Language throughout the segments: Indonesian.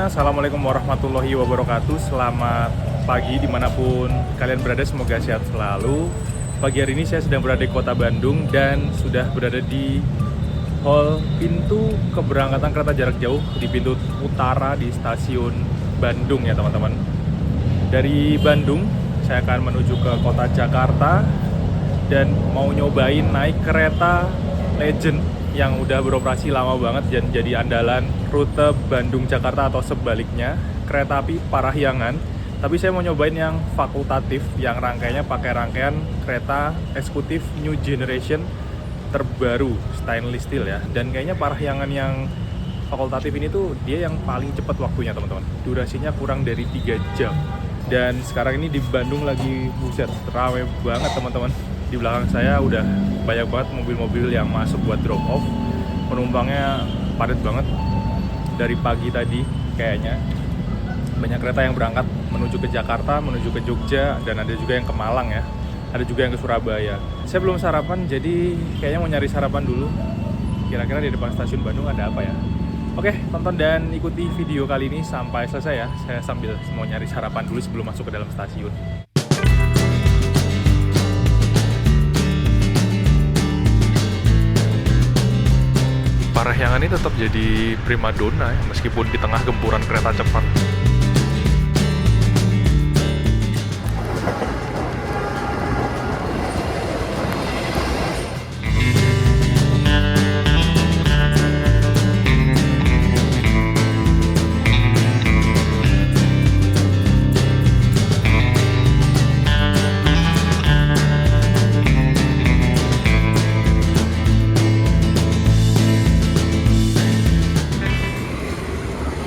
semuanya, Assalamualaikum warahmatullahi wabarakatuh. Selamat pagi dimanapun kalian berada, semoga sehat selalu. Pagi hari ini saya sedang berada di kota Bandung dan sudah berada di hall pintu keberangkatan kereta jarak jauh di pintu utara di stasiun Bandung ya teman-teman. Dari Bandung saya akan menuju ke kota Jakarta dan mau nyobain naik kereta Legend yang udah beroperasi lama banget dan jadi andalan rute Bandung-Jakarta atau sebaliknya, kereta api Parahyangan. Tapi saya mau nyobain yang fakultatif, yang rangkaiannya pakai rangkaian kereta eksekutif New Generation terbaru, stainless steel ya. Dan kayaknya Parahyangan yang fakultatif ini tuh dia yang paling cepat waktunya teman-teman. Durasinya kurang dari 3 jam. Dan sekarang ini di Bandung lagi buset, rame banget teman-teman. Di belakang saya udah banyak banget mobil-mobil yang masuk buat drop off. Penumpangnya padat banget dari pagi tadi kayaknya. Banyak kereta yang berangkat menuju ke Jakarta, menuju ke Jogja, dan ada juga yang ke Malang ya. Ada juga yang ke Surabaya. Saya belum sarapan, jadi kayaknya mau nyari sarapan dulu. Kira-kira di depan stasiun Bandung ada apa ya? Oke, tonton dan ikuti video kali ini sampai selesai ya. Saya sambil mau nyari sarapan dulu sebelum masuk ke dalam stasiun. Parahyangan ini tetap jadi primadona ya, meskipun di tengah gempuran kereta cepat.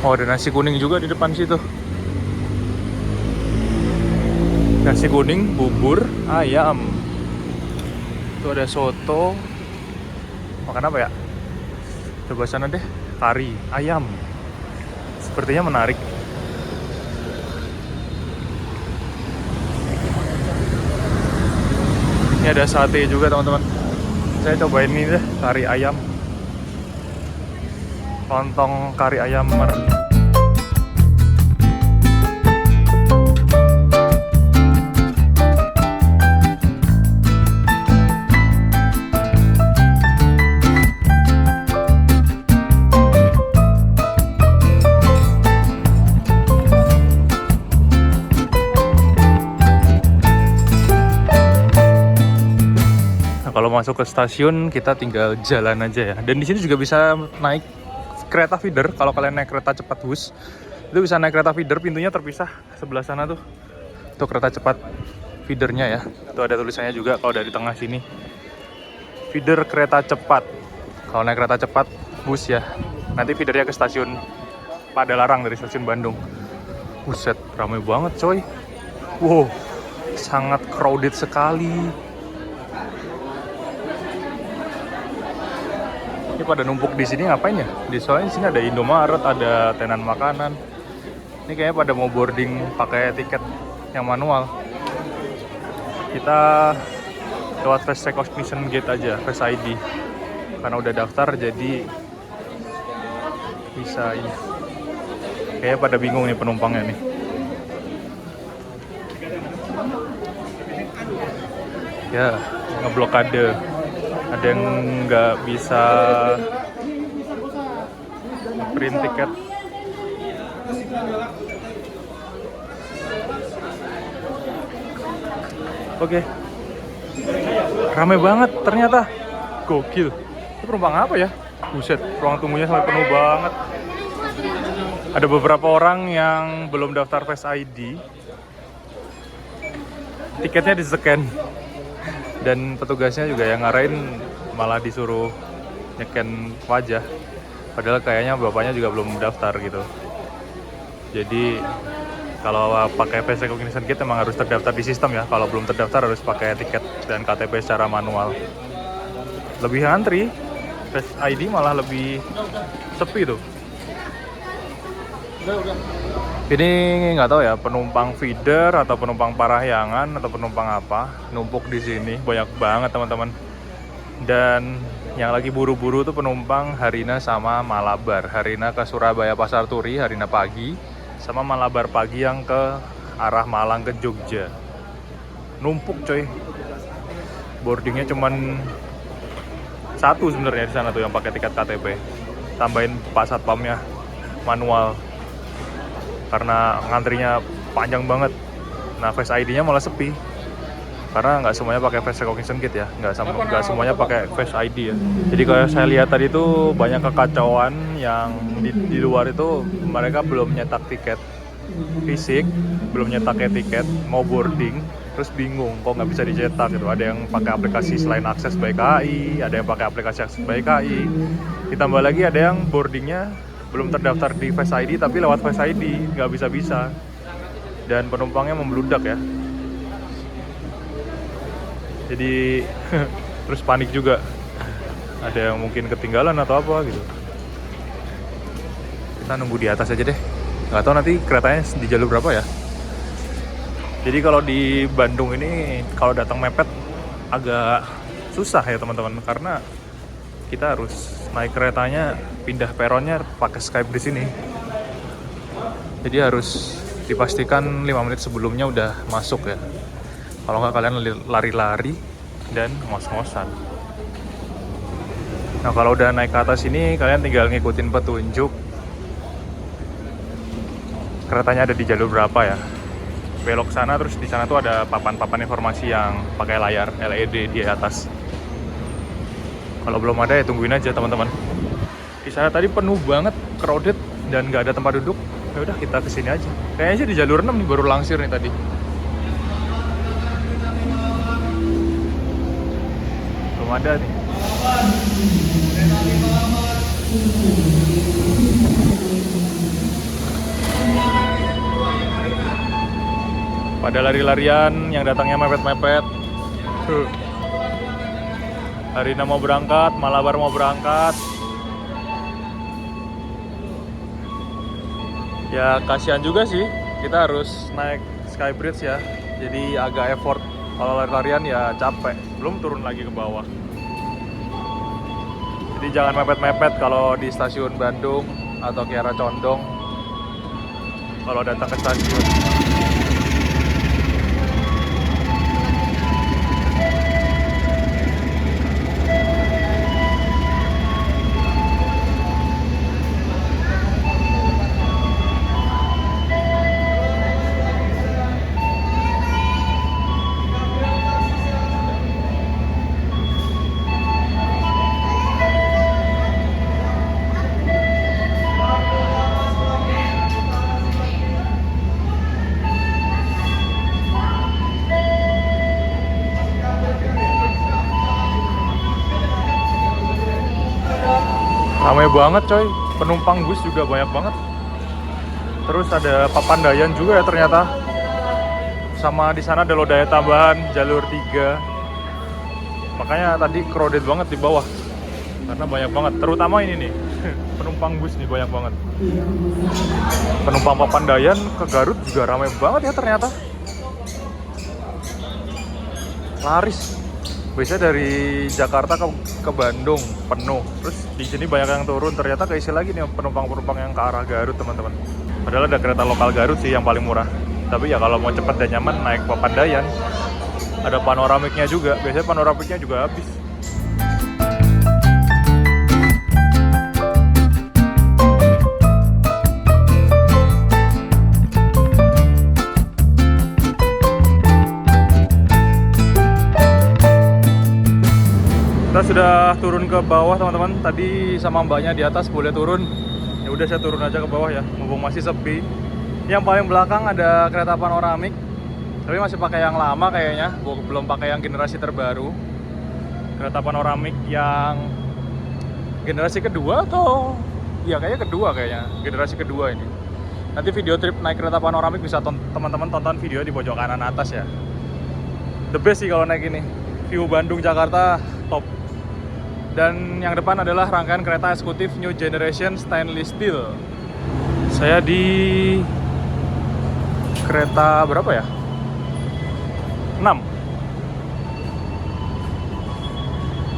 Oh, ada nasi kuning juga di depan situ. Nasi kuning, bubur, ayam. Itu ada soto. Makan apa ya? Coba sana deh, kari, ayam. Sepertinya menarik. Ini ada sate juga teman-teman. Saya cobain ini deh, kari ayam. Lontong kari ayam mer. Kalau masuk ke stasiun kita tinggal jalan aja ya. Dan di sini juga bisa naik kereta feeder. Kalau kalian naik kereta cepat Wus, itu bisa naik kereta feeder, pintunya terpisah sebelah sana tuh. Itu kereta cepat feedernya ya. Itu ada tulisannya juga kalau dari tengah sini. Feeder kereta cepat. Kalau naik kereta cepat bus ya. Nanti feedernya ke stasiun Padalarang dari stasiun Bandung. Buset, ramai banget coy. Wow, sangat crowded sekali. Ini pada numpuk di sini ngapain ya? Soalnya di sini ada Indomaret, ada tenan makanan. Ini kayaknya pada mau boarding pakai tiket yang manual. Kita lewat Fast Recognition Gate aja, Face ID. Karena udah daftar jadi bisa ini. Kayaknya pada bingung nih penumpangnya nih. Ya, ngeblokade. Ada yang nggak bisa print tiket. Oke. Rame banget ternyata. Gokil. Ini penumpang apa ya? Buset, ruang tunggunya sampai penuh banget. Ada beberapa orang yang belum daftar Face ID. Tiketnya di-scan. Dan petugasnya juga yang ngarahin malah disuruh nyeken wajah. Padahal kayaknya bapaknya juga belum daftar gitu. Jadi kalau pakai Face Recognition Gate emang harus terdaftar di sistem ya. Kalau belum terdaftar harus pakai tiket dan KTP secara manual. Lebih antri, Face ID malah lebih sepi tuh. Ini nggak tahu ya, penumpang feeder atau penumpang Parahyangan atau penumpang apa numpuk di sini banyak banget teman-teman. Dan yang lagi buru-buru tuh penumpang Harina sama Malabar. Harina ke Surabaya Pasar Turi, Harina pagi, sama Malabar pagi yang ke arah Malang ke Jogja. Numpuk coy. Boardingnya cuman satu sebenarnya di sana tuh yang pakai tiket KTP. Tambahin Pak Satpamnya manual. Karena ngantrinya panjang banget. Nah, Face ID-nya malah sepi. Karena nggak semuanya pakai face recognition kit ya, nggak semuanya pakai face ID ya. Jadi kalau saya lihat tadi itu banyak kekacauan yang di luar itu mereka belum nyetak tiket fisik, belum nyetak tiket, mau boarding, terus bingung kok nggak bisa dicetak gitu. Ada yang pakai aplikasi selain Akses by KAI, ada yang pakai aplikasi Akses by KAI. Ditambah lagi ada yang boardingnya belum terdaftar di Face ID tapi lewat Face ID, nggak bisa-bisa. Dan penumpangnya membludak ya. Jadi terus panik juga, ada yang mungkin ketinggalan atau apa gitu. Kita nunggu di atas aja deh, nggak tahu nanti keretanya di jalur berapa ya. Jadi kalau di Bandung ini kalau datang mepet agak susah ya teman-teman, karena kita harus naik keretanya, pindah peronnya pakai Skybridge ini. Jadi harus dipastikan 5 menit sebelumnya udah masuk ya. Kalau nggak kalian lari-lari dan ngos-ngosan. Nah kalau udah naik ke atas ini kalian tinggal ngikutin petunjuk. Keretanya ada di jalur berapa ya. Belok sana, terus di sana tuh ada papan-papan informasi yang pakai layar LED di atas. Kalau belum ada ya tungguin aja teman-teman. Di sana tadi penuh banget, crowded dan nggak ada tempat duduk. Ya udah kita kesini aja. Kayaknya sih di jalur 6 nih, baru langsir nih tadi. Ada nih. Pada lari-larian yang datangnya mepet-mepet. Harina mau berangkat, Malabar mau berangkat. Ya kasihan juga sih, kita harus naik Skybridge ya. Jadi agak effort. Kalau lari-larian ya capek, belum turun lagi ke bawah. Jadi jangan mepet-mepet kalau di stasiun Bandung atau Kiara Condong kalau datang ke stasiun. Ramai banget coy, penumpang bus juga banyak banget. Terus ada Papandayan juga ya ternyata. Sama di sana ada Lodaya tambahan jalur 3. Makanya tadi crowded banget di bawah. Karena banyak banget, terutama ini nih. Penumpang bus nih banyak banget. Penumpang Papandayan ke Garut juga ramai banget ya ternyata. Laris. Biasanya dari Jakarta ke Bandung penuh, terus di sini banyak yang turun, ternyata keisi lagi nih penumpang-penumpang yang ke arah Garut teman-teman. Padahal ada kereta lokal Garut sih yang paling murah, tapi ya kalau mau cepat dan nyaman naik Papandayan. Ada panoramiknya juga, biasanya panoramiknya juga habis. Kita sudah turun ke bawah teman-teman. Tadi sama mbaknya di atas boleh turun. Ya udah saya turun aja ke bawah ya, mumpung masih sepi. Yang paling belakang ada kereta panoramik. Tapi masih pakai yang lama kayaknya, belum pakai yang generasi terbaru. Kereta panoramik yang generasi kedua atau ya kayaknya kedua kayaknya. Generasi kedua ini. Nanti video trip naik kereta panoramik bisa teman-teman tonton video di pojok kanan atas ya. The best sih kalau naik ini. View Bandung Jakarta top. Dan yang depan adalah rangkaian kereta eksekutif New Generation Stainless Steel. Saya di kereta berapa ya? 6.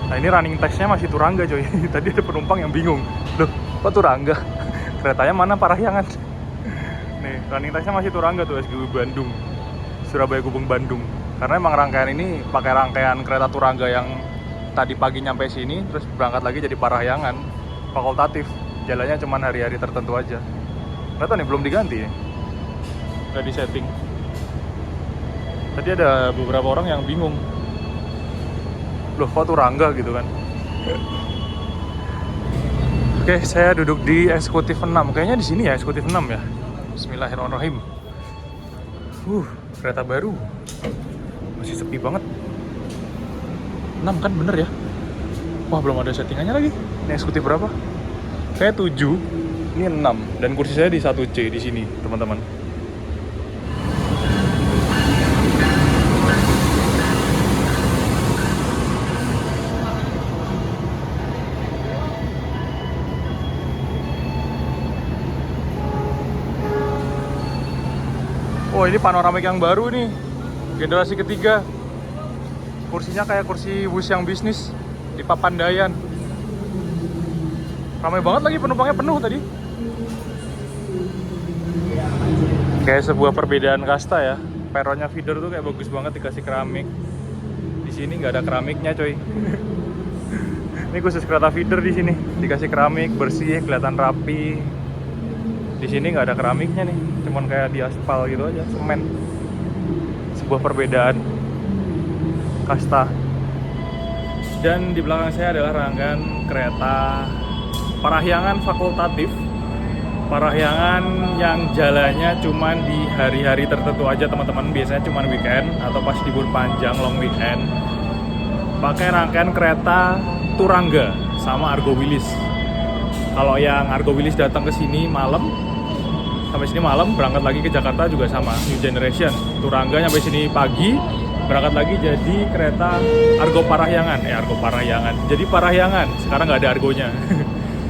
Nah ini running text-nya masih Turangga coy. Tadi ada penumpang yang bingung, loh kok Turangga? Keretanya mana Parahyangan? Nih running text-nya masih Turangga tuh, SGW Bandung, Surabaya Gubeng Bandung. Karena emang rangkaian ini pakai rangkaian kereta Turangga yang tadi pagi nyampe sini, terus berangkat lagi jadi Parahyangan, fakultatif. Jalannya cuma hari-hari tertentu aja. Nggak tahu nih, belum diganti ya. Nggak di setting. Tadi ada beberapa orang yang bingung, loh kok Turangga gitu kan. Oke, saya duduk di eksekutif 6. Kayaknya di sini ya eksekutif 6 ya. Bismillahirrahmanirrahim. Kereta baru. Masih sepi banget. 6 kan bener ya? Wah, belum ada settingannya lagi. Ini eksekutif berapa? Kayak 7. Ini 6 dan kursi saya di 1C di sini, teman-teman. Oh, ini panoramik yang baru nih. Generasi ketiga. Kursinya kayak kursi bus yang bisnis di Papandayan. Ramai banget lagi, penumpangnya penuh tadi. Kayak sebuah perbedaan kasta ya. Peronnya feeder tuh kayak bagus banget dikasih keramik. Di sini nggak ada keramiknya coy. Ini khusus kereta feeder di sini. Dikasih keramik, bersih, kelihatan rapi. Di sini nggak ada keramiknya nih. Cuman kayak di aspal gitu aja, semen. Sebuah perbedaan kasta. Dan di belakang saya adalah rangkaian kereta Parahyangan fakultatif. Parahyangan yang jalannya cuman di hari-hari tertentu aja teman-teman. Biasanya cuman weekend atau pas libur panjang, long weekend. Pakai rangkaian kereta Turangga sama Argo Wilis. Kalau yang Argo Wilis datang ke sini malam, sampai sini malam, berangkat lagi ke Jakarta juga sama, New Generation. Turangga sampai sini pagi, berangkat lagi jadi kereta Argo Parahyangan. Argo Parahyangan. Jadi Parahyangan, sekarang nggak ada Argonya.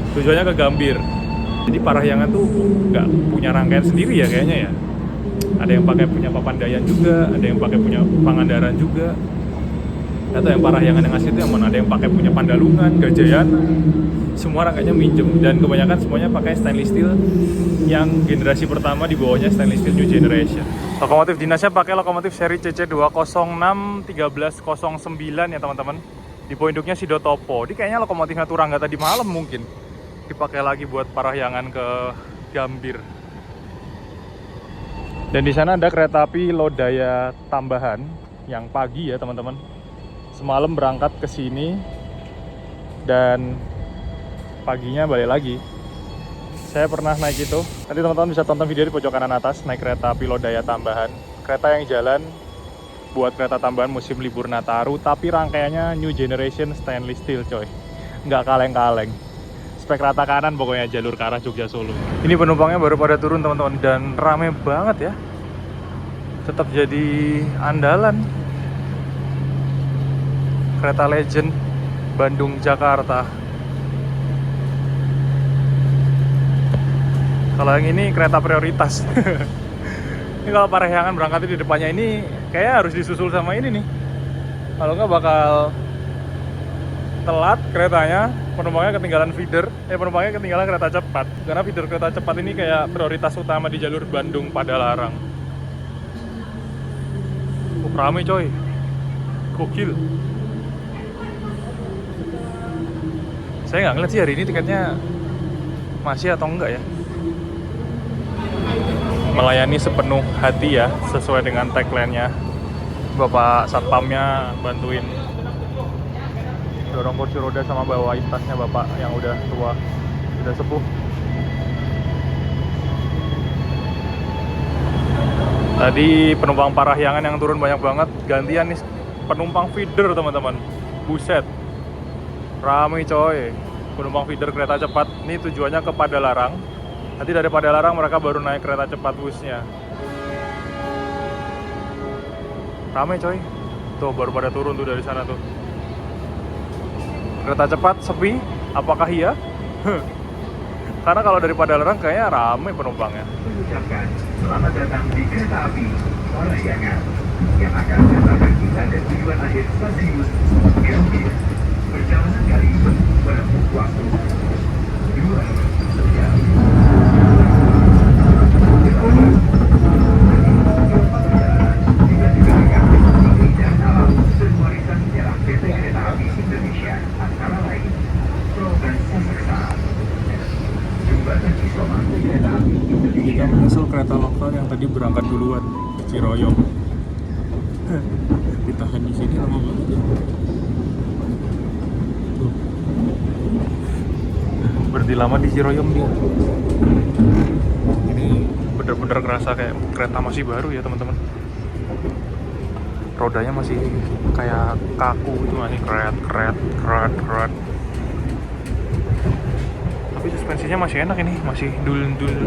Tujuannya ke Gambir. Jadi Parahyangan tuh nggak punya rangkaian sendiri ya kayaknya ya. Ada yang pakai punya Papandayan juga, ada yang pakai punya Pangandaran juga. Atau yang Parahyangan yang asli itu yang mana, ada yang pakai punya Pandalungan, Gajayana. Semua rangkaiannya minjem dan kebanyakan semuanya pakai stainless steel yang generasi pertama, di bawahnya stainless steel New Generation. Lokomotif dinasnya pakai lokomotif seri CC206-1309 ya teman-teman. Di poinduknya Sidotopo. Ini kayaknya lokomotifnya Turangga tadi malam mungkin dipakai lagi buat Parahyangan ke Gambir. Dan di sana ada kereta api Lodaya tambahan yang pagi ya teman-teman. Semalam berangkat ke sini dan paginya balik lagi. Saya pernah naik itu. Nanti teman-teman bisa tonton video di pojok kanan atas, naik kereta api Lodaya tambahan. Kereta yang jalan buat kereta tambahan musim libur Nataru, tapi rangkaiannya New Generation stainless steel coy. Nggak kaleng-kaleng. Spek rata kanan pokoknya, jalur ke arah Jogja Solo. Ini penumpangnya baru pada turun teman-teman dan rame banget ya. Tetap jadi andalan. Kereta legend Bandung Jakarta. Kalau yang ini kereta prioritas. Ini kalau Parahyangan berangkat di depannya ini kayaknya harus disusul sama ini nih. Kalau nggak bakal telat keretanya, penumpangnya ketinggalan feeder, penumpangnya ketinggalan kereta cepat. Karena feeder kereta cepat ini kayak prioritas utama di jalur Bandung Padalarang. Rame coy, gokil. Saya nggak ngeliat sih hari ini tiketnya masih atau enggak ya. Melayani sepenuh hati ya, sesuai dengan tagline-nya. Bapak satpamnya bantuin dorong kursi roda sama bawain tasnya bapak yang udah tua, udah sepuh. Tadi penumpang Parahyangan yang turun banyak banget, gantian nih penumpang feeder teman-teman. Buset, ramai coy. Penumpang feeder kereta cepat, ini tujuannya ke Padalarang. Nanti dari Padalarang mereka baru naik kereta cepat busnya. Ramai coy, tuh baru pada turun tuh dari sana tuh. Kereta cepat sepi, apakah iya? Karena kalau dari Padalarang kayaknya ramai penumpangnya. Ucapkan selamat datang di kereta api Parahyangan yang akan mengantarkan kita ke tujuan akhir stasiun Gambir. Indonesia antara lain Pelabuhan Sasak, Jembatan Isoman Kereta Api Indonesia. Kita menyusul kereta lokal yang tadi berangkat duluan ke Ciroyom. Ditahan di sini lama banget ya. Tuh. Berhenti lama di Ciroyom dia. Ini bener-bener kerasa kayak kereta masih baru ya teman-teman. Rodanya masih kayak kaku, itu masih keret. Tapi suspensinya masih enak ini, masih dul-dul.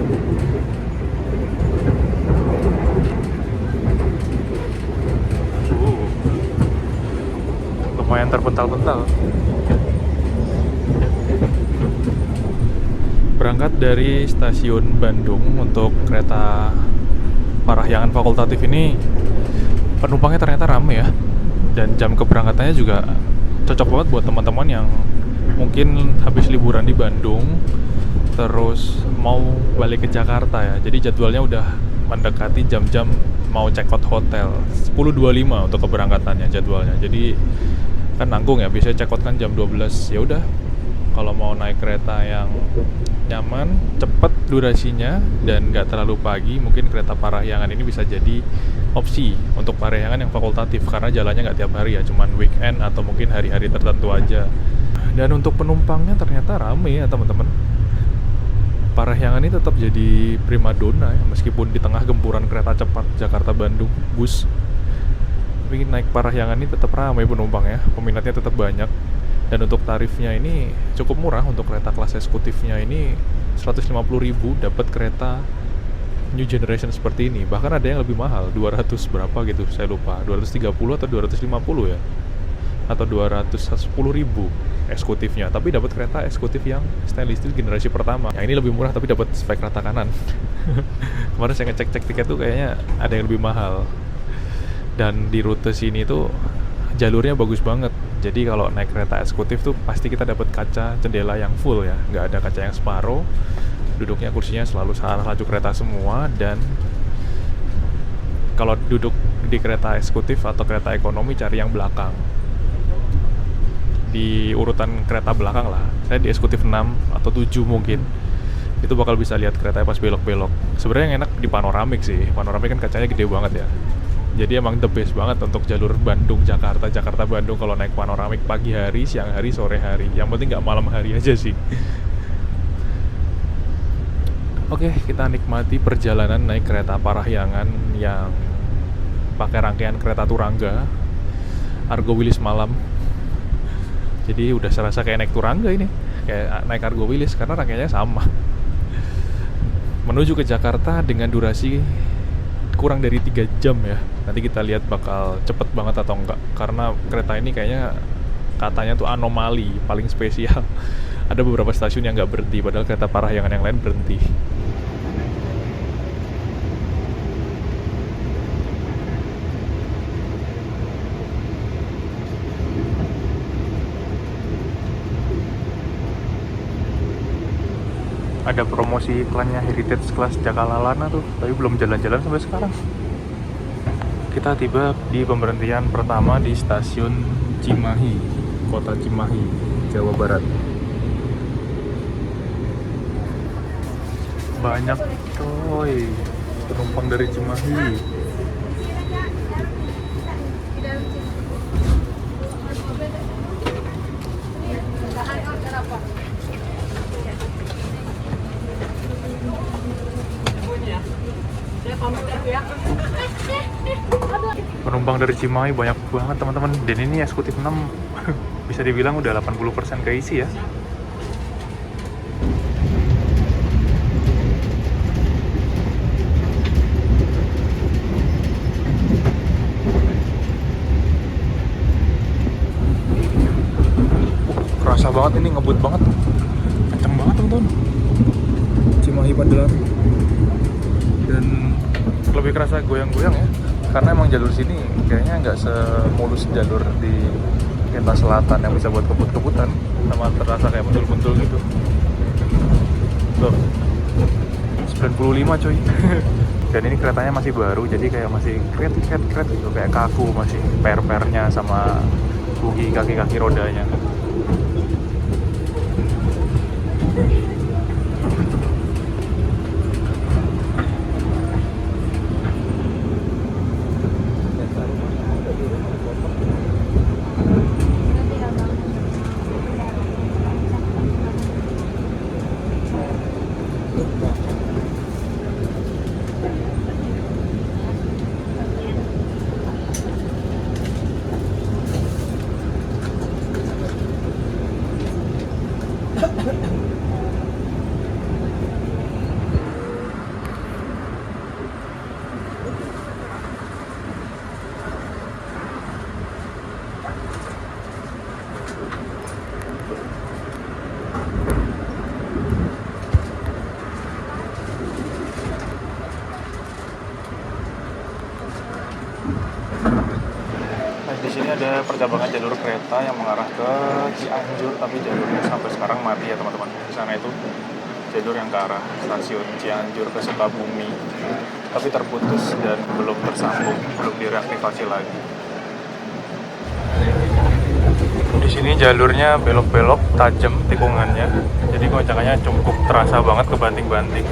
Lumayan terpental-pental. Berangkat dari stasiun Bandung untuk kereta Parahyangan fakultatif ini, penumpangnya ternyata rame ya. Dan jam keberangkatannya juga cocok banget buat teman-teman yang mungkin habis liburan di Bandung terus mau balik ke Jakarta ya. Jadi jadwalnya udah mendekati jam-jam mau check out hotel. 10.25 untuk keberangkatannya jadwalnya. Jadi kan nanggung ya, biasanya check out kan jam 12. Ya udah, kalau mau naik kereta yang nyaman, cepet durasinya dan nggak terlalu pagi, mungkin kereta Parahyangan ini bisa jadi opsi untuk Parahyangan yang fakultatif karena jalannya nggak tiap hari ya, cuman weekend atau mungkin hari-hari tertentu aja. Dan untuk penumpangnya ternyata rame ya teman-teman. Parahyangan ini tetap jadi primadona ya, meskipun di tengah gempuran kereta cepat Jakarta-Bandung bus. Tapi naik Parahyangan ini tetap ramai penumpangnya, peminatnya tetap banyak. Dan untuk tarifnya ini cukup murah. Untuk kereta kelas eksekutifnya ini 150.000 dapat kereta new generation seperti ini. Bahkan ada yang lebih mahal, 200 berapa gitu, saya lupa, 230 atau 250 ya, atau 210.000 eksekutifnya. Tapi dapat kereta eksekutif yang stainless steel generasi pertama. Yang ini lebih murah tapi dapat spek rata kanan. Kemarin saya ngecek tiket tuh kayaknya ada yang lebih mahal. Dan di rute sini tuh jalurnya bagus banget. Jadi kalau naik kereta eksekutif tuh pasti kita dapat kaca jendela yang full ya, nggak ada kaca yang separuh. Duduknya kursinya selalu arah laju kereta semua. Dan kalau duduk di kereta eksekutif atau kereta ekonomi cari yang belakang, di urutan kereta belakang lah. Saya di eksekutif 6 atau 7 mungkin. Itu bakal bisa lihat kereta pas belok-belok. Sebenarnya yang enak di panoramik sih. Panoramik kan kacanya gede banget ya. Jadi emang the best banget untuk jalur Bandung-Jakarta, Jakarta-Bandung kalau naik panoramik pagi hari, siang hari, sore hari. Yang penting nggak malam hari aja sih. Oke, kita nikmati perjalanan naik kereta Parahyangan yang pakai rangkaian kereta Turangga, Argo Wilis malam. Jadi udah serasa kayak naik Turangga ini, kayak naik Argo Wilis karena rangkaiannya sama. Menuju ke Jakarta dengan durasi kurang dari 3 jam ya. Nanti kita lihat bakal cepet banget atau enggak, karena kereta ini kayaknya katanya tuh anomali, paling spesial. Ada beberapa stasiun yang nggak berhenti, padahal kereta Parahyangan yang lain berhenti. Ada promosi iklannya Heritage Class Jakalalana tuh, tapi belum jalan-jalan sampai sekarang. Kita tiba di pemberhentian pertama di stasiun Cimahi, kota Cimahi, Jawa Barat. Banyak coy penumpang dari Cimahi. Penumpang dari Cimahi banyak banget teman-teman. Dan ini eksekutif 6 bisa dibilang udah 80% keisi ya. Kerasa banget ini, ngebut banget, kenceng banget teman-teman. Cimahi Pandelan. Dan lebih kerasa goyang-goyang ya, karena emang jalur sini kayaknya nggak semulus jalur di kereta selatan yang bisa buat kebut-kebutan, sama terasa kayak bentul-bentul gitu. Tuh 95 coy. Dan ini keretanya masih baru, jadi kayak masih kret gitu, kayak kaku, masih per-pernya sama bugi kaki-kaki rodanya. Di sini ada percabangan jalur kereta yang mengarah ke Cianjur, tapi jalurnya sampai sekarang mati ya teman-teman. Di sana itu jalur yang ke arah stasiun Cianjur ke Sukabumi, tapi terputus dan belum tersambung, belum direaktivasi lagi. Di sini jalurnya belok-belok, tajam tikungannya, jadi goncangannya cukup terasa banget kebanting-banting.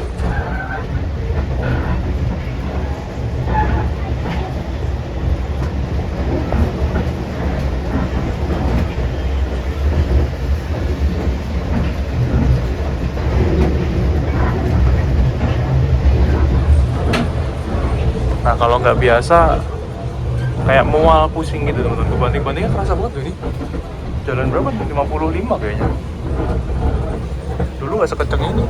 Nah kalau nggak biasa kayak mual pusing gitu teman-teman, kebanting-bantingnya kerasa banget tuh ini. Jalan berapa tuh? 55 kayaknya. Dulu nggak sekenceng ini.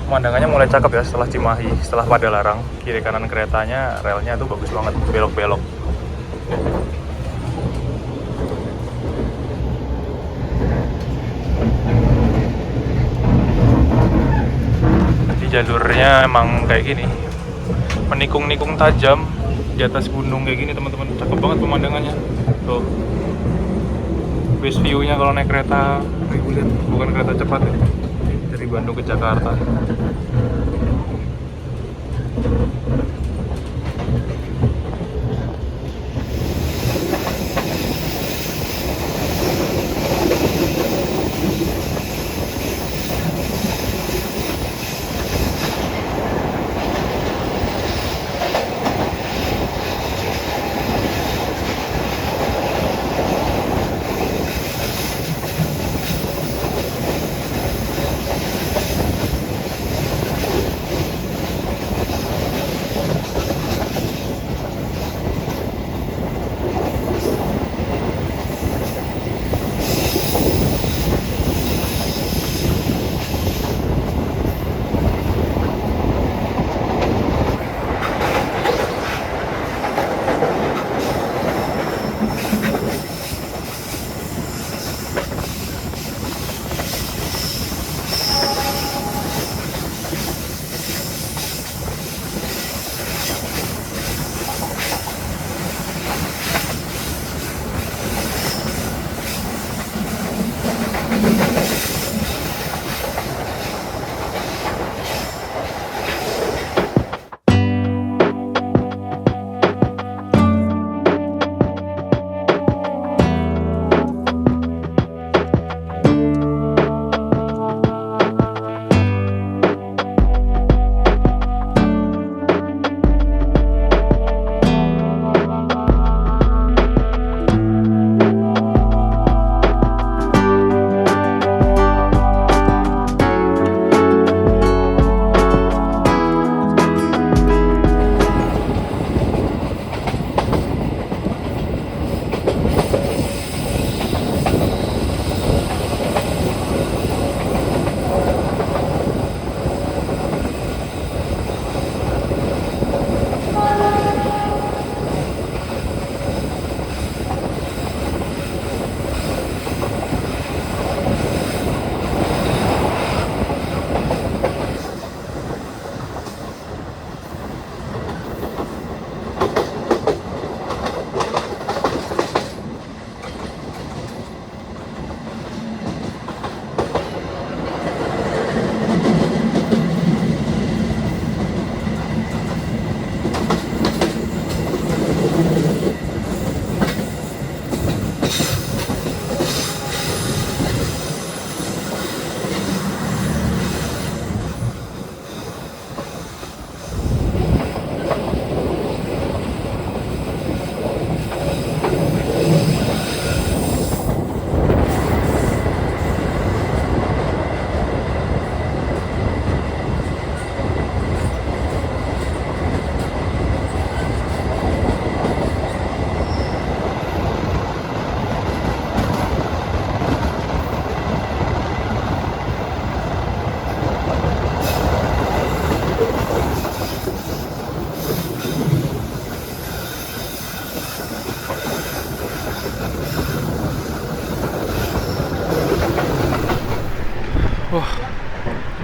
Pemandangannya mulai cakep ya setelah Cimahi, setelah Padalarang. Kiri kanan keretanya, relnya tuh bagus banget, belok-belok. Jalurnya emang kayak gini, menikung-nikung tajam di atas gunung kayak gini teman-teman. Cakep banget pemandangannya tuh, best view-nya kalau naik kereta reguler, bukan kereta cepat ya, dari Bandung ke Jakarta.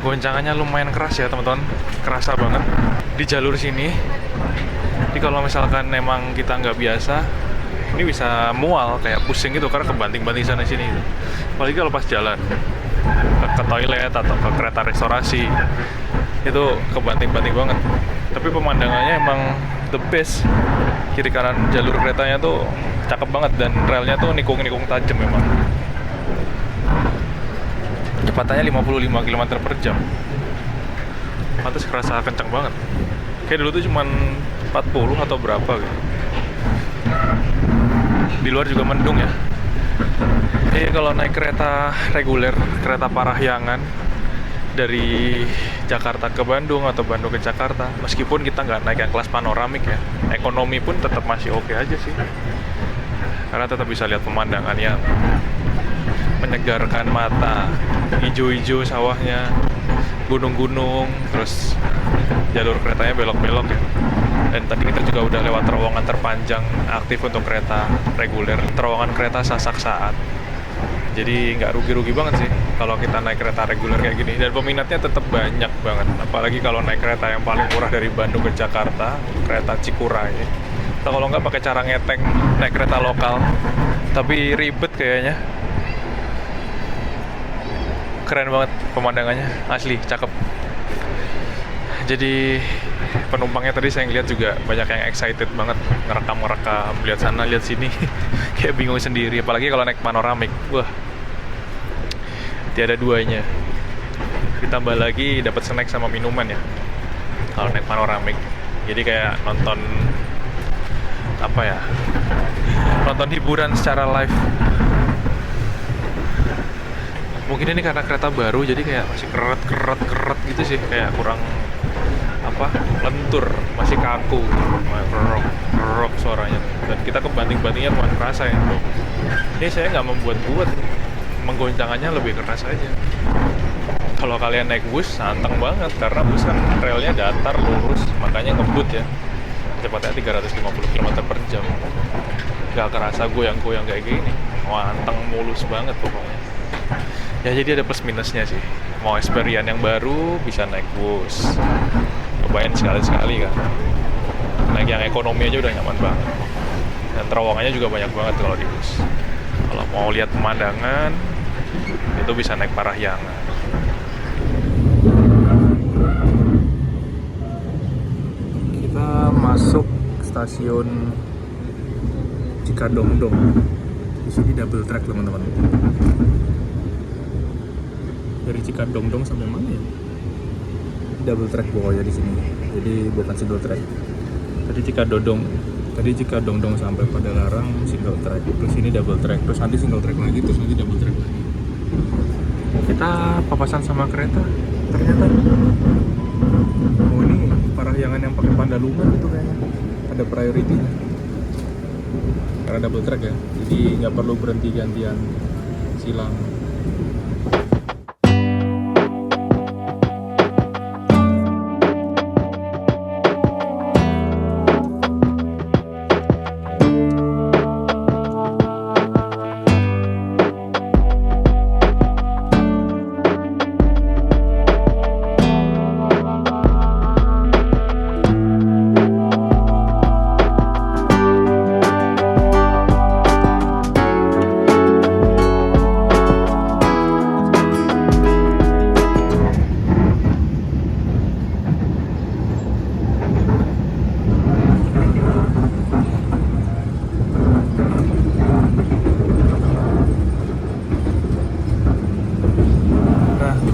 goncangannya lumayan keras ya teman-teman, kerasa banget di jalur sini. Jadi kalau misalkan memang kita nggak biasa, ini bisa mual, kayak pusing gitu karena kebanting-banting sana sini gitu. Apalagi kalau pas jalan ke toilet atau ke kereta restorasi, itu kebanting-banting banget. Tapi pemandangannya emang the best. Kiri kanan jalur keretanya tuh cakep banget, dan relnya tuh nikung-nikung tajam memang. Kecepatannya 55 km per jam. Pantes kerasa kencang banget. Kayak dulu tuh cuman 40 atau berapa gitu. Di luar juga mendung ya. Kalau naik kereta reguler, kereta Parahyangan dari Jakarta ke Bandung atau Bandung ke Jakarta, meskipun kita nggak naik yang kelas panoramik ya, ekonomi pun tetap masih oke aja sih. Karena tetap bisa lihat pemandangan yang menyegarkan mata, hijau-hijau sawahnya, gunung-gunung, terus jalur keretanya belok-belok ya. Dan tadi kita juga udah lewat terowongan terpanjang aktif untuk kereta reguler, terowongan kereta Sasak Saat. Jadi nggak rugi-rugi banget sih kalau kita naik kereta reguler kayak gini. Dan peminatnya tetap banyak banget, apalagi kalau naik kereta yang paling murah dari Bandung ke Jakarta, kereta Cikuray. Atau kalau nggak pakai cara ngeteng naik kereta lokal, tapi ribet kayaknya. Keren banget pemandangannya, asli cakep. Jadi penumpangnya tadi saya ngeliat juga banyak yang excited banget, ngerekam, lihat sana, lihat sini. Kayak bingung sendiri, apalagi kalau naik panoramik. Wah, tiada duanya. Ditambah lagi dapat snack sama minuman ya kalau naik panoramik. Jadi kayak nonton apa ya, nonton hiburan secara live. Mungkin ini karena kereta baru, jadi kayak masih keret gitu sih, kayak kurang lentur, masih kaku, kerok suaranya. Dan kita kebanting-bantingnya lumayan kerasa ya. Ini saya nggak membuat-buat, menggoncangannya lebih keras aja. Kalau kalian naik bus, santeng banget, karena bus kan relnya datar, lurus, makanya ngebut ya. Kecepatnya 350 km per jam. Nggak kerasa goyang-goyang kayak gini. Wanteng, mulus banget pokoknya. Ya jadi ada plus minusnya sih. Mau experience yang baru, bisa naik bus. Cobain sekali-sekali kan. Naik yang ekonomi aja udah nyaman banget. Dan terowongannya juga banyak banget kalau di bus. Kalau mau lihat pemandangan, itu bisa naik Parahyangan. Kita masuk stasiun Cikadongdong. Di sini double track teman-teman. Dari Cikadongdong sampai mana ya? Double track pokoknya di sini. Jadi bukan single track. Tadi Cikadongdong sampai Padalarang single track. Terus ini double track. Terus nanti single track lagi. Terus nanti double track lagi. Kita papasan sama kereta. Ternyata ini Parahyangan yang pakai Pandalungan itu kayaknya ada priority-nya. Karena double track ya. Jadi nggak perlu berhenti gantian silang.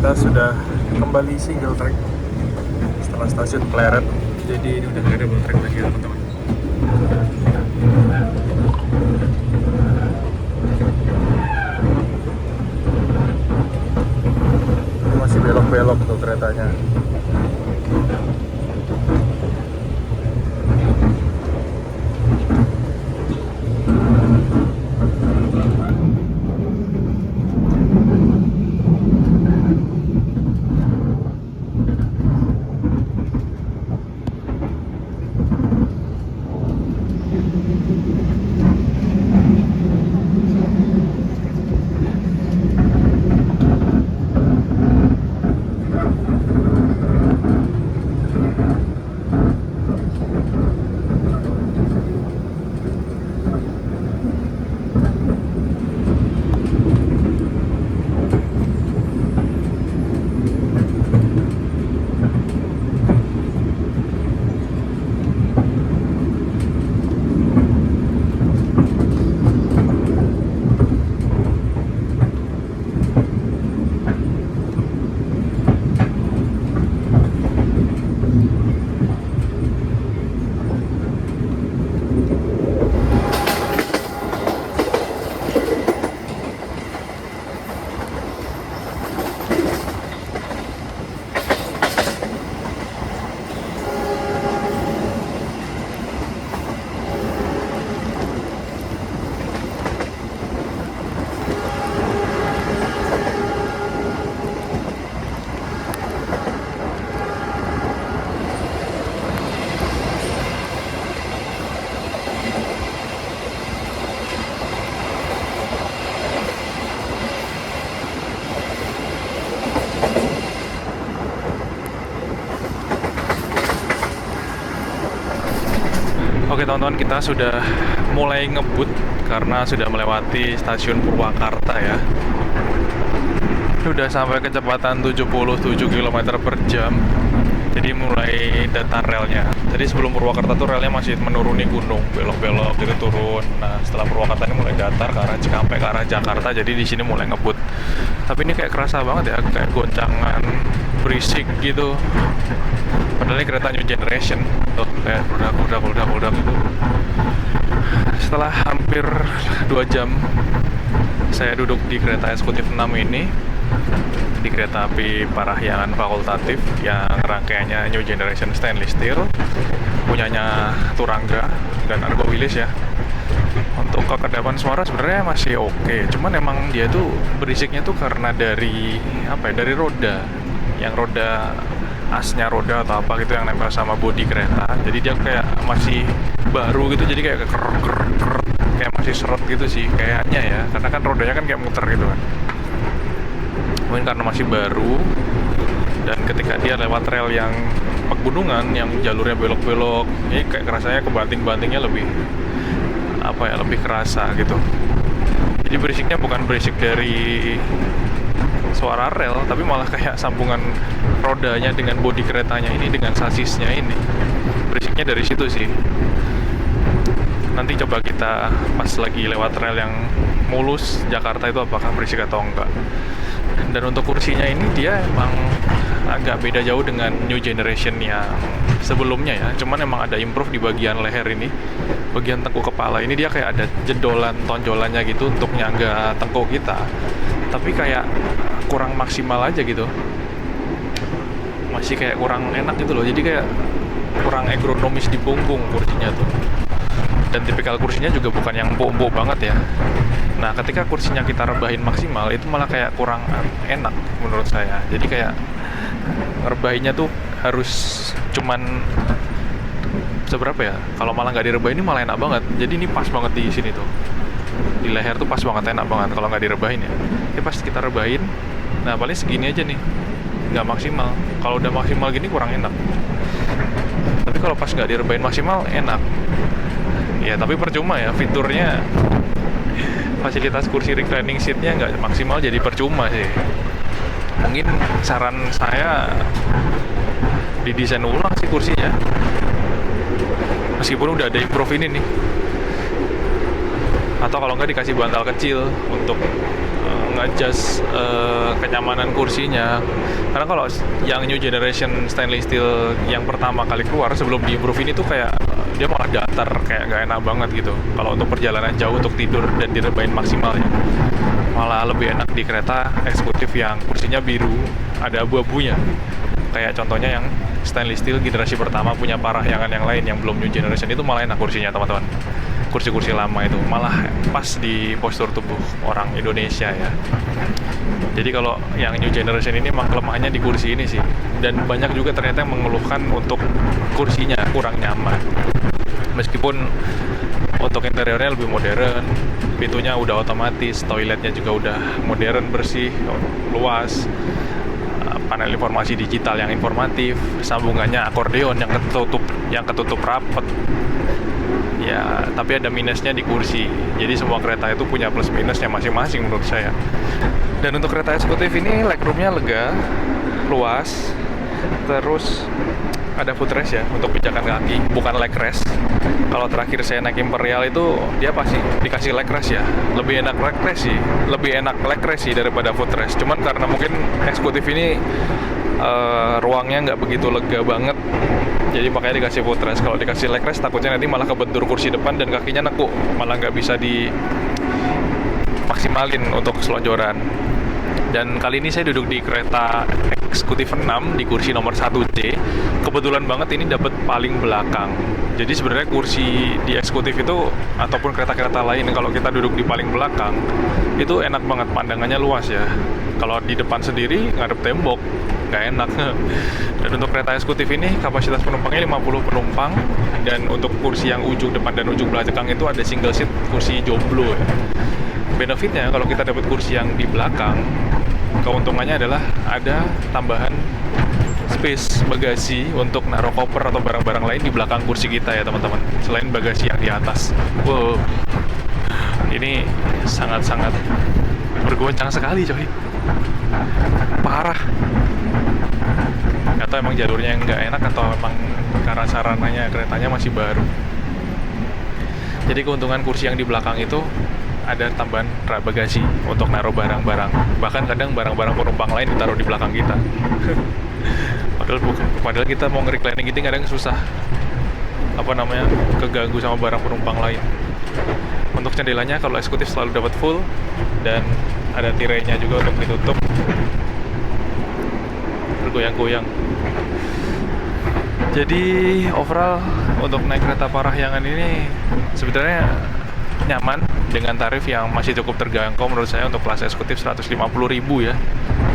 Kita sudah kembali single track setelah stasiun Pleret. Jadi ini udah nggak ada double track lagi ya teman-teman. Ini masih belok-belok tuh keretanya. teman-teman, kita sudah mulai ngebut karena sudah melewati stasiun Purwakarta ya. Sudah sampai kecepatan 77 km per jam. Jadi mulai datar relnya. Jadi sebelum Purwakarta tuh relnya masih menuruni gunung, belok-belok gitu turun. Nah setelah Purwakarta ini mulai datar ke arah Cikampek, ke arah Jakarta. Jadi di sini mulai ngebut. Tapi ini kayak kerasa banget ya, kayak goncangan berisik gitu. Padahal ini kereta new generation. Tuh kayak budak gitu. Setelah hampir 2 jam saya duduk di kereta eksekutif 6 ini, di kereta api Parahyangan fakultatif yang rangkaiannya New Generation Stainless Steel, punyanya Turangga dan Argo Wilis ya. Untuk kekedapan suara sebenarnya masih oke, cuman emang dia tuh berisiknya tuh karena dari dari roda, yang roda asnya roda atau apa gitu yang nempel sama bodi kereta. Jadi dia kayak masih baru gitu, jadi kayak kayak masih seret gitu sih kayaknya ya, karena kan rodanya kan kayak muter gitu kan. Mungkin karena masih baru, dan ketika dia lewat rel yang pegunungan yang jalurnya belok-belok, ini kayak rasanya kebanting-bantingnya lebih lebih kerasa gitu. Jadi berisiknya bukan berisik dari suara rel, tapi malah kayak sambungan rodanya dengan bodi keretanya ini, dengan sasisnya ini. Berisiknya dari situ sih. Nanti coba kita pas lagi lewat rel yang mulus Jakarta itu apakah berisik atau enggak. Dan untuk kursinya ini dia emang agak beda jauh dengan New Generation yang sebelumnya ya. Cuman emang ada improve di bagian leher ini, bagian tengkuk kepala ini dia kayak ada jedolan tonjolannya gitu untuk nyangga tengkuk kita. Tapi kayak kurang maksimal aja gitu. Masih kayak kurang enak gitu loh. Jadi kayak kurang ergonomis di punggung kursinya tuh. Dan tipikal kursinya juga bukan yang empuk-empuk banget ya. Nah ketika kursinya kita rebahin maksimal, itu malah kayak kurang enak menurut saya. Jadi kayak rebahinnya tuh harus cuman seberapa ya, kalau malah nggak direbahin ini malah enak banget. Jadi ini pas banget di sini tuh, di leher tuh pas banget, enak banget kalau nggak direbahin ya. Ini pas kita rebahin, nah paling segini aja nih, nggak maksimal. Kalau udah maksimal gini kurang enak. Tapi kalau pas nggak direbahin maksimal enak. Ya tapi percuma ya, fiturnya fasilitas kursi reclining seatnya nggak maksimal, jadi percuma sih. Mungkin saran saya didesain ulang sih kursinya, meskipun udah ada improve ini nih. Atau kalau nggak dikasih bantal kecil untuk nge-adjust kenyamanan kursinya. Karena kalau yang New Generation Stainless Steel yang pertama kali keluar sebelum di-improve ini tuh kayak dia malah datar, kayak nggak enak banget gitu. Kalau untuk perjalanan jauh untuk tidur dan direbahin maksimalnya, malah lebih enak di kereta eksekutif yang kursinya biru, ada abu-abunya. Kayak contohnya yang stainless steel generasi pertama punya Parahyangan yang lain yang belum New Generation, itu malah enak kursinya teman-teman. Kursi-kursi lama itu malah pas di postur tubuh orang Indonesia ya. Jadi kalau yang New Generation ini emang kelemahannya di kursi ini sih. Dan banyak juga ternyata yang mengeluhkan untuk kursinya kurang nyaman. Meskipun untuk interiornya lebih modern, pintunya udah otomatis, toiletnya juga udah modern, bersih, luas, panel informasi digital yang informatif, sambungannya akordeon yang ketutup rapet. Ya, tapi ada minusnya di kursi. Jadi semua kereta itu punya plus minusnya masing-masing menurut saya. Dan untuk kereta eksekutif ini legroomnya lega, luas, terus ada footrest ya untuk pijakan kaki, bukan leg rest. Kalau terakhir saya naik Imperial itu dia pasti dikasih leg rest ya. Lebih enak leg rest sih daripada footrest. Cuman karena mungkin eksekutif ini ruangnya nggak begitu lega banget, jadi makanya dikasih footrest. Kalau dikasih leg rest takutnya nanti malah kebentur kursi depan dan kakinya nekuk, malah nggak bisa dimaksimalin untuk selonjoran. Dan kali ini saya duduk di kereta eksekutif 6 di kursi nomor 1C. Kebetulan banget ini dapat paling belakang. Jadi sebenarnya kursi di eksekutif itu ataupun kereta-kereta lain kalau kita duduk di paling belakang itu enak banget, pandangannya luas ya. Kalau di depan sendiri ngadep tembok nggak enak. Dan untuk kereta eksekutif ini kapasitas penumpangnya 50 penumpang, dan untuk kursi yang ujung depan dan ujung belakang itu ada single seat, kursi jomblo ya. Benefitnya kalau kita dapat kursi yang di belakang, keuntungannya adalah ada tambahan space bagasi untuk naruh koper atau barang-barang lain di belakang kursi kita ya teman-teman, selain bagasi yang di atas. Wow, ini sangat-sangat bergoncang sekali coy, parah. Atau emang jalurnya yang nggak enak, atau emang karena sarananya keretanya masih baru. Jadi keuntungan kursi yang di belakang itu ada tambahan rak bagasi untuk naruh barang-barang. Bahkan kadang barang-barang penumpang lain ditaruh di belakang kita. Padahal kita mau nge-reclining gitu kadang susah. Keganggu sama barang penumpang lain. Untuk jendelanya kalau eksekutif selalu dapat full, dan ada tirainya juga untuk ditutup. Bergoyang-goyang. Jadi overall untuk naik kereta Parahyangan ini sebenarnya nyaman dengan tarif yang masih cukup terjangkau menurut saya. Untuk kelas eksekutif 150.000 ya.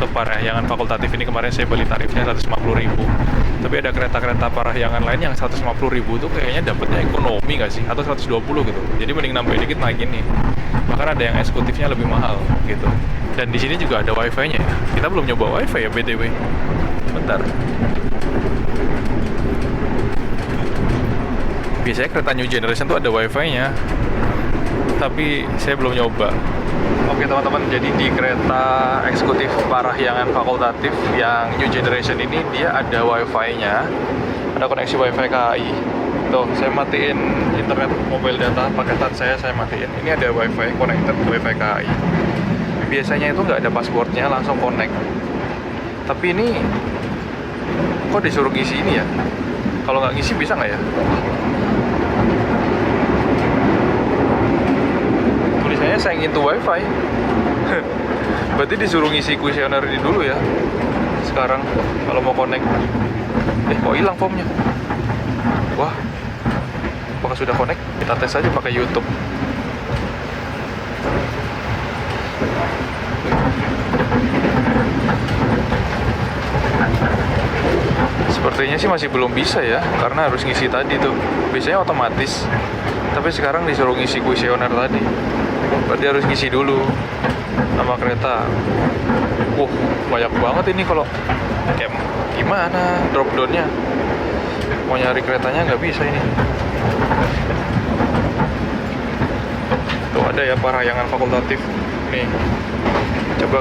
Untuk Parahyangan fakultatif ini kemarin saya beli tarifnya 150.000. Tapi ada kereta-kereta Parahyangan lain yang 150.000 itu kayaknya dapatnya ekonomi nggak sih? Atau 120 gitu. Jadi mending nambahin dikit naik ini. Bahkan ada yang eksekutifnya lebih mahal gitu. Dan di sini juga ada wifi-nya ya. Kita belum nyoba wifi ya BTW. Bentar. Biasanya kereta New Generation tuh ada wifi-nya, tapi saya belum nyoba. Oke teman-teman, jadi di kereta eksekutif Parahyangan fakultatif yang New Generation ini dia ada wifi-nya, ada koneksi wifi KAI. Tuh, saya matiin internet mobile data paketan saya matiin. Ini ada wifi connected wifi KAI. Biasanya itu nggak ada passwordnya, langsung connect. Tapi ini kok disuruh ngisi ini ya? Kalau nggak ngisi bisa nggak ya? Tulisannya sign into wifi. Berarti disuruh ngisi kuesioner ini dulu ya. Sekarang kalau mau connect. Kok hilang formnya? Wah, apakah sudah connect? Kita tes aja pakai YouTube. Sepertinya sih masih belum bisa ya, karena harus ngisi tadi tuh. Biasanya otomatis, tapi sekarang disuruh ngisi kuesioner tadi. Berarti harus ngisi dulu nama kereta. Banyak banget ini. Kalau kayak gimana drop down-nya? Mau nyari keretanya nggak bisa ini. Tuh ada ya Parahyangan fakultatif. Nih, coba.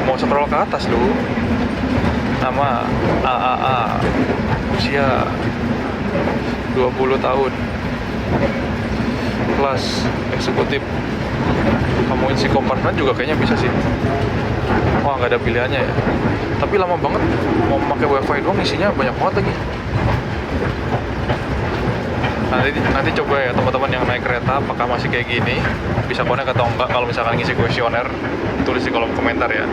Mau scroll ke atas lu. Nama AAA, usia 20 tahun, kelas eksekutif. Kamu isi kompartemen juga kayaknya bisa sih. Wah, nggak ada pilihannya ya. Tapi lama banget, mau pakai wifi doang isinya banyak banget lagi. Nanti coba ya teman-teman yang naik kereta, apakah masih kayak gini, bisa connect atau enggak. Kalau misalkan ngisi kuesioner, tulis di kolom komentar ya.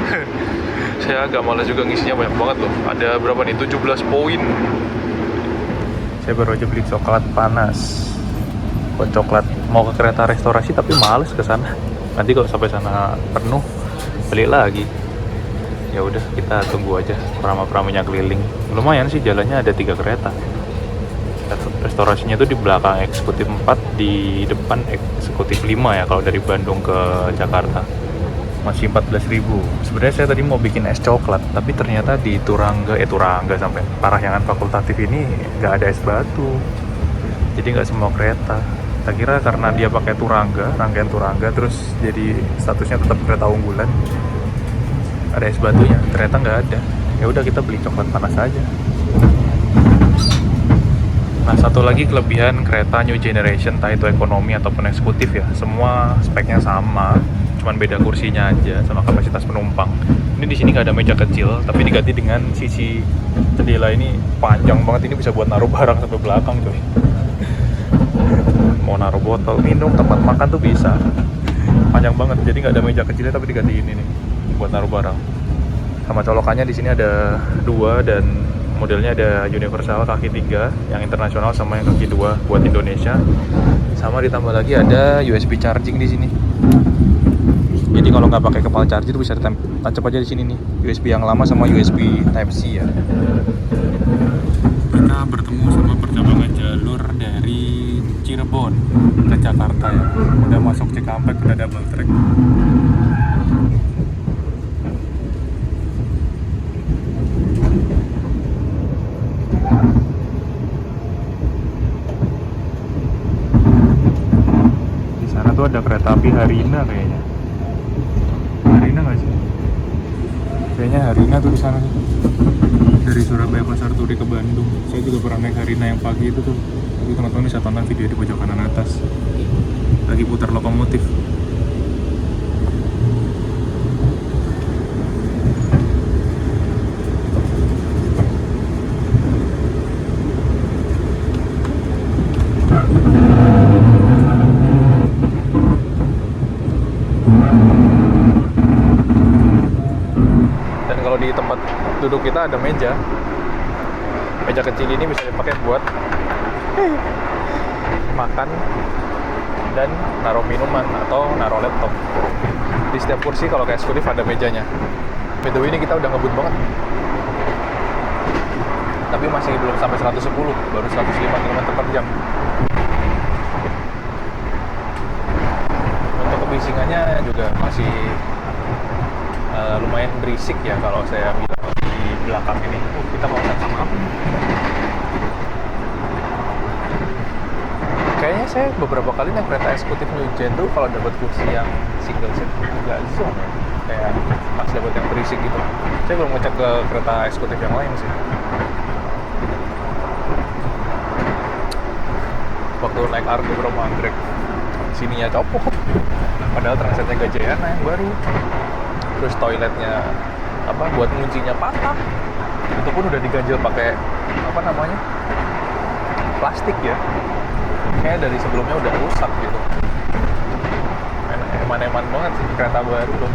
Saya agak malas juga ngisinya, banyak banget loh. Ada berapa nih? 17 poin. Saya baru aja beli coklat panas. Buat coklat, mau ke kereta restorasi tapi males ke sana. Nanti kalau sampai sana penuh, beli lagi. Ya udah, kita tunggu aja perama-peraminya keliling. Lumayan sih, jalannya ada 3 kereta. Restorasinya tuh di belakang eksekutif 4, di depan eksekutif 5 ya kalau dari Bandung ke Jakarta. Masih 14.000. Sebenarnya saya tadi mau bikin es coklat, tapi ternyata di Turangga sampai Parahyangan fakultatif ini nggak ada es batu. Jadi nggak semua kereta. Kita kira karena dia pakai rangkaian Turangga, terus jadi statusnya tetap kereta unggulan, ada es batunya. Ternyata nggak ada. Ya udah, kita beli coklat panas aja. Nah, satu lagi kelebihan kereta New Generation, entah itu ekonomi ataupun eksekutif ya, semua speknya sama, cuman beda kursinya aja sama kapasitas penumpang. Ini di sini nggak ada meja kecil, tapi diganti dengan sisi jendela ini panjang banget. Ini bisa buat naruh barang sampai belakang coy. Mau naruh botol minum, tempat makan tuh bisa. Panjang banget, jadi nggak ada meja kecilnya tapi diganti ini nih buat naruh barang. Sama colokannya di sini ada 2 dan modelnya ada universal kaki 3, yang internasional sama yang kaki 2 buat Indonesia. Sama ditambah lagi ada USB charging di sini. Jadi kalau nggak pakai kepala charger bisa ditancap aja di sini nih. USB yang lama sama USB Type C ya. Kita bertemu sama percabangan jalur dari Cirebon ke Jakarta ya. Udah masuk Cikampek, udah double track. kereta api Harina kayaknya. Harina nggak sih? Kayaknya Harina tuh di sana nih. Dari Surabaya Pasar Turi ke Bandung. Saya juga pernah naik Harina yang pagi itu tuh. Jadi teman-teman bisa tonton video di pojok kanan atas. Lagi putar lokomotif. Dan kalau di tempat duduk kita ada meja kecil ini bisa dipakai buat makan dan naruh minuman atau naruh laptop. Di setiap kursi kalau kayak eksekutif ada mejanya. By the way, ini kita udah ngebut banget, tapi masih belum sampai 110, baru 105 km/jam. Untuk kebisingannya juga masih lumayan berisik ya kalau saya bilang di belakang ini. Kita mau sama apa nih? Kayaknya saya beberapa kali naik kereta eksekutif New Gen tuh kalau dapat kursi yang single seat agak zong ya. Kayak pas dapat yang berisik gitu. Saya belum ngecek ke kereta eksekutif yang lain sih. Waktu naik Argo Bromo Anggrek, sininya copot. Padahal transitnya Gajayana yang baru. Terus toiletnya buat nguncinya patah. Itu pun udah diganjel pakai plastik ya. Kayak dari sebelumnya udah rusak gitu. Eman-eman banget sih kereta baru loh.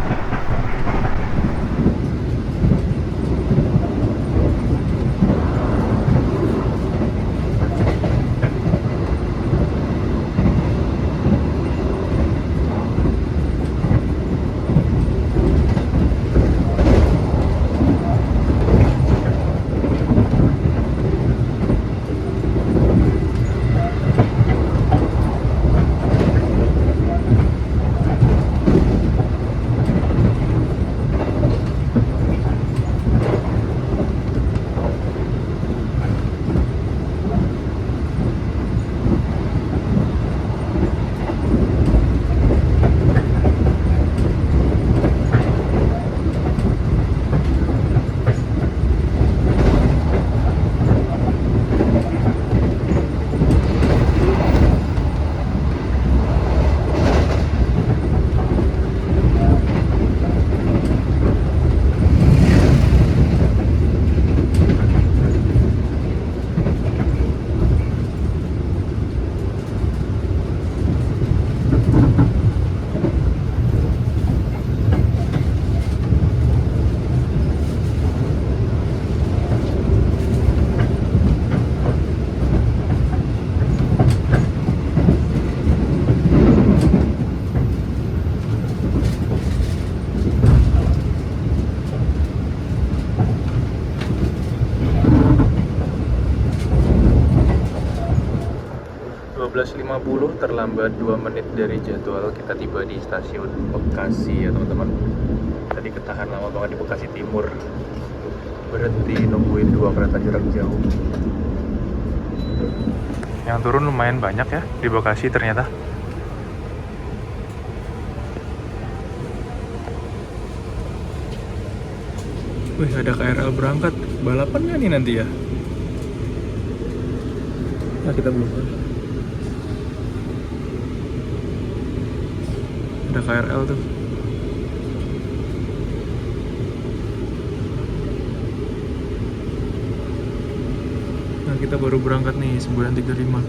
12.50 terlambat 2 menit dari jadwal kita tiba di stasiun Bekasi ya teman-teman. Tadi ketahan lama banget di Bekasi Timur, berhenti nungguin 2 kereta jarak jauh. Yang turun lumayan banyak ya di Bekasi ternyata. Wih, ada KRL berangkat. Balapan nggak nih nanti ya? Nah, kita belum tahu. Ada KRL tuh. Nah, kita baru berangkat nih 9.35.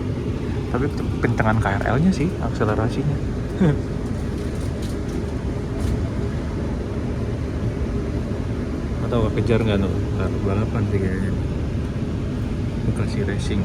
Tapi kencengan KRL-nya sih, akselerasinya. Atau kejar nggak tuh? Balapan sih kayaknya. Bekasi Racing.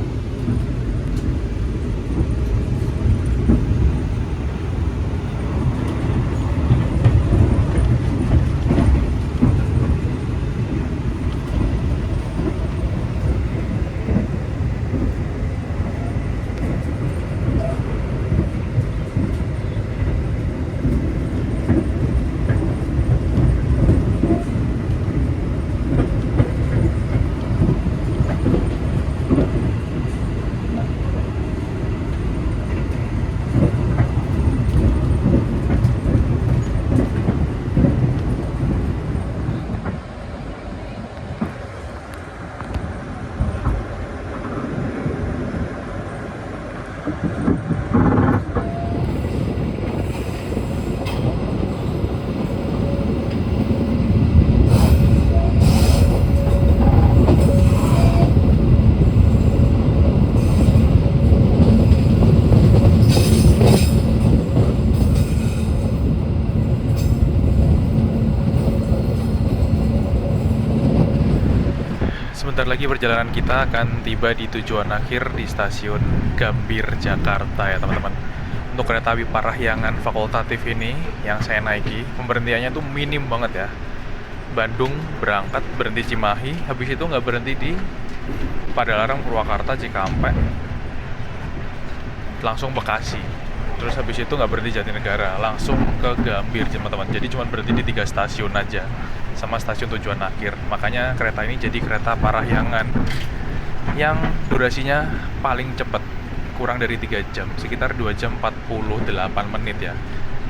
Sebentar lagi perjalanan kita akan tiba di tujuan akhir di stasiun Gambir, Jakarta ya teman-teman. Untuk kereta api Parahyangan fakultatif ini yang saya naiki, pemberhentiannya tuh minim banget ya. Bandung berangkat, berhenti Cimahi, habis itu nggak berhenti di Padalarang, Purwakarta, Cikampek, langsung Bekasi. Terus habis itu nggak berhenti Jatinegara, langsung ke Gambir teman-teman. Jadi cuma berhenti di 3 stasiun aja, sama stasiun tujuan akhir. Makanya kereta ini jadi kereta Parahyangan yang durasinya paling cepat, kurang dari 3 jam, sekitar 2 jam 48 menit ya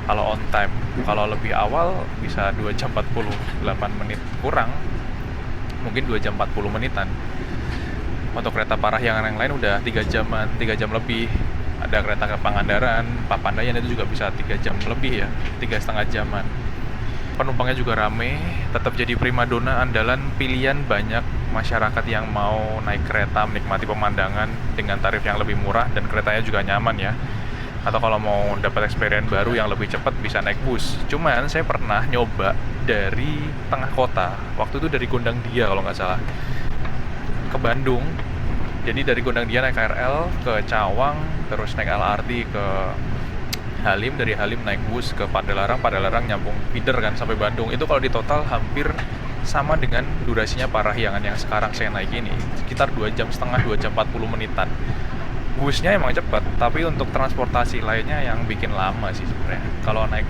kalau on time. Kalau lebih awal bisa 2 jam 48 menit kurang, mungkin 2 jam 40 menitan. Untuk kereta Parahyangan yang lain udah 3 jam lebih. Ada kereta ke Pangandaran, Papandayan itu juga bisa 3 jam lebih ya, 3,5 jaman. Penumpangnya juga rame, tetap jadi primadona andalan pilihan banyak masyarakat yang mau naik kereta menikmati pemandangan dengan tarif yang lebih murah dan keretanya juga nyaman ya. Atau kalau mau dapat experience baru yang lebih cepat bisa naik bus. Cuman saya pernah nyoba dari tengah kota, waktu itu dari Gondang Dia kalau nggak salah, ke Bandung. Jadi dari Gondang Dia naik KRL ke Cawang, terus naik LRT ke Halim, dari Halim naik bus ke Padalarang, Padalarang nyambung feeder kan sampai Bandung. Itu kalau di total hampir sama dengan durasinya Parahyangan yang sekarang saya naik ini, sekitar 2 jam setengah, 2 jam 40 menitan. Busnya emang cepat, tapi untuk transportasi lainnya yang bikin lama sih sebenarnya. Kalau naik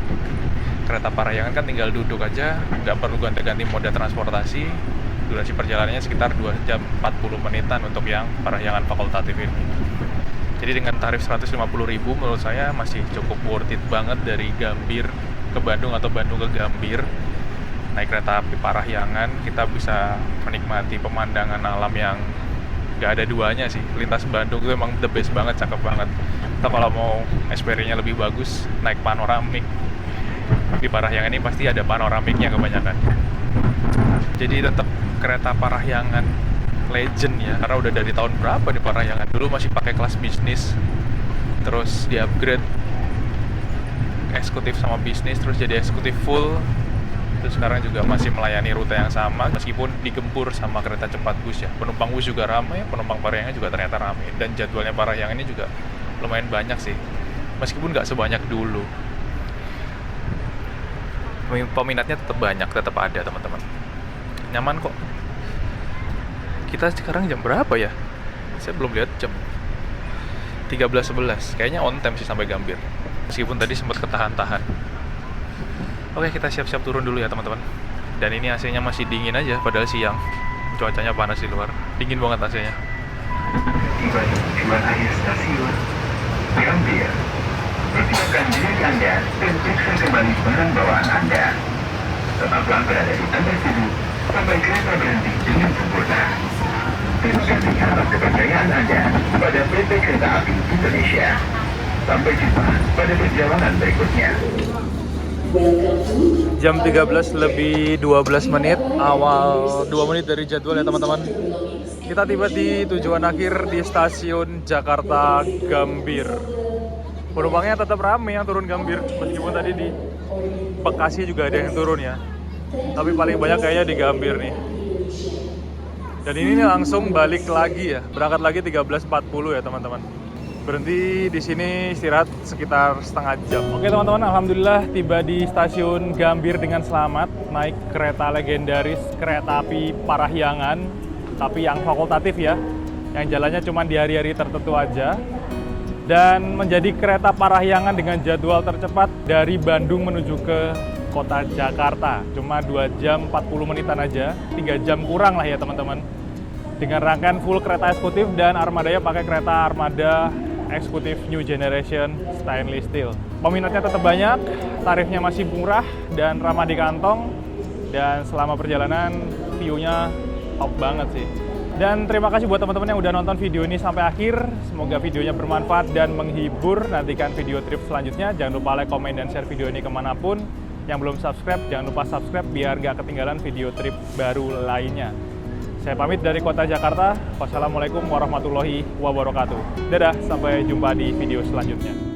kereta Parahyangan kan tinggal duduk aja, nggak perlu ganti-ganti moda transportasi. Durasi perjalanannya sekitar 2 jam 40 menitan untuk yang Parahyangan fakultatif ini. Jadi dengan tarif 150.000 menurut saya masih cukup worth it banget dari Gambir ke Bandung atau Bandung ke Gambir. Naik kereta api Parahyangan, kita bisa menikmati pemandangan alam yang gak ada duanya sih. Lintas Bandung itu emang the best banget, cakep banget. Atau kalau mau experience-nya lebih bagus, naik panoramik. Di Parahyangan ini pasti ada panoramiknya kebanyakan. Jadi tetap kereta Parahyangan legend ya, karena udah dari tahun berapa di Parahyangan. Dulu masih pakai kelas bisnis, terus di upgrade eksekutif sama bisnis, terus jadi eksekutif full. Terus sekarang juga masih melayani rute yang sama, meskipun digempur sama kereta cepat bus ya. Penumpang bus juga ramai, penumpang Parahyangan juga ternyata ramai. Dan jadwalnya Parahyangan ini juga lumayan banyak sih, meskipun nggak sebanyak dulu. Peminatnya tetap banyak, tetap ada teman-teman. Nyaman kok. Kita sekarang jam berapa ya? Saya belum lihat jam. 13.11. Kayaknya on time sih sampai Gambir. Meskipun tadi sempat ketahan-tahan. Oke, kita siap-siap turun dulu ya teman-teman. Dan ini AC-nya masih dingin aja padahal siang. Cuacanya panas di luar. Dingin banget AC-nya. Tiba di tujuan akhir stasiun Gambir. Persiapkan diri Anda dan periksa kembali barang bawaan Anda. Tetaplah berada di tanda sudut sampai kereta berhenti dengan sempurna. Terima kasih atas kepercayaan Anda pada PT Kereta Api Indonesia. Sampai jumpa pada perjalanan berikutnya. Jam 13:12 menit, awal 2 menit dari jadwal ya teman-teman. Kita tiba di tujuan akhir di stasiun Jakarta Gambir. Penumpangnya tetap ramai yang turun Gambir, meskipun tadi di Bekasi juga ada yang turun ya. Tapi paling banyak kayaknya di Gambir nih. Dan ini langsung balik lagi ya, berangkat lagi 13.40 ya teman-teman. Berhenti di sini istirahat sekitar setengah jam. Oke teman-teman, alhamdulillah tiba di stasiun Gambir dengan selamat. Naik kereta legendaris, kereta api Parahyangan, tapi yang fakultatif ya, yang jalannya cuma di hari-hari tertentu aja. Dan menjadi kereta Parahyangan dengan jadwal tercepat dari Bandung menuju ke kota Jakarta. Cuma 2 jam 40 menitan aja, 3 jam kurang lah ya teman-teman. Dengan rangkaian full kereta eksekutif dan armadanya pakai kereta armada eksekutif New Generation Stainless Steel. Peminatnya tetap banyak, tarifnya masih murah dan ramah di kantong. Dan selama perjalanan view-nya top banget sih. Dan terima kasih buat teman-teman yang udah nonton video ini sampai akhir. Semoga videonya bermanfaat dan menghibur. Nantikan video trip selanjutnya. Jangan lupa like, komen, dan share video ini kemanapun. Yang belum subscribe, jangan lupa subscribe biar gak ketinggalan video trip baru lainnya. Saya pamit dari kota Jakarta. Wassalamualaikum warahmatullahi wabarakatuh. Dadah, sampai jumpa di video selanjutnya.